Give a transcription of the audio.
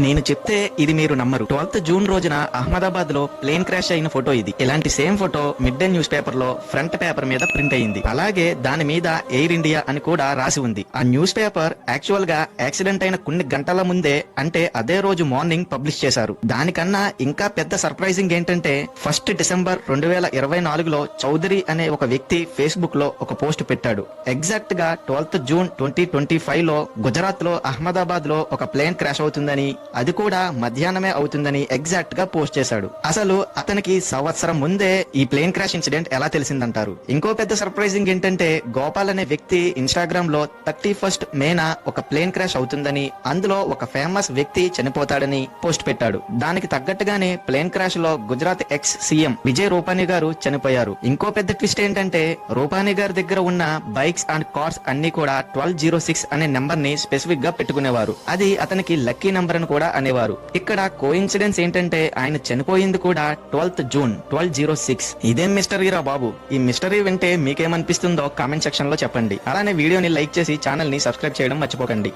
నేను చెప్తే ఇది మీరు నమ్మరు. 12th జూన్ రోజున అహ్మదాబాద్ లో ప్లేన్ క్రాష్ అయిన ఫోటో ఇది. ఇలాంటి same photo mid day news paper లో ఫ్రంట్ పేపర్ మీద ప్రింట్ అయింది. అలాగే దాని మీద ఎయిర్ ఇండియా అని కూడా రాసి ఉంది. ఆ న్యూస్ పేపర్ యాక్చువల్ గా యాక్సిడెంట్ అయిన కొన్ని గంటల ముందే, అంటే అదే రోజు మార్నింగ్ పబ్లిష్ చేశారు. దానికన్నా ఇంకా పెద్ద సర్ప్రైజింగ్ ఏంటంటే 1 డిసెంబర్ 2024లో చౌదరి అనే ఒక వ్యక్తి ఫేస్బుక్ లో ఒక పోస్ట్ పెట్టాడు. ఎగ్జాక్ట్ గా 12th జూన్ 2025 లో గుజరాత్ లో అహ్మదాబాద్ లో ఒక ప్లేన్ క్రాష్ అవుతుందని, అది కూడా మధ్యాహ్నమే అవుతుందని ఎగ్జాక్ట్ గా పోస్ట్ చేశాడు. అసలు అతనికి సంవత్సరం ముందే ఈ ప్లేన్ క్రాష్ ఇన్సిడెంట్ ఎలా తెలిసిందంటారు? ఇంకో పెద్ద సర్ప్రైజింగ్ ఏంటంటే గోపాల్ అనే వ్యక్తి ఇన్స్టాగ్రామ్ లో 31st మేన ఒక ప్లేన్ క్రాష్ అవుతుందని, అందులో ఒక ఫేమస్ వ్యక్తి చనిపోతాడని పోస్ట్ పెట్టాడు. దానికి తగ్గట్టుగానే ప్లేన్ క్రాష్ లో గుజరాత్ ఎక్స్ సీఎం విజయ్ రూపానీ గారు చనిపోయారు. ఇంకో పెద్ద ట్విస్ట్ ఏంటంటే రూపానీ గారి దగ్గర ఉన్న బైక్స్ అండ్ కార్స్ అన్ని కూడా 1206 అనే నెంబర్ ని స్పెసిఫిక్ గా పెట్టుకునేవారు. అది అతనికి లక్కీ నెంబర్ అని కూడా అనేవారు. ఇక్కడ కోఇన్సిడెన్స్ ఏంటంటే ఆయన చనిపోయింది కూడా 12th జూన్ 1206. ఇదేం మిస్టరీ రా బాబు. ఈ మిస్టరీ వింటే మీకేమనిపిస్తుందో కామెంట్ సెక్షన్ లో చెప్పండి. అలానే వీడియోని లైక్ చేసి ఛానల్ ని సబ్స్క్రైబ్ చేయడం మర్చిపోకండి.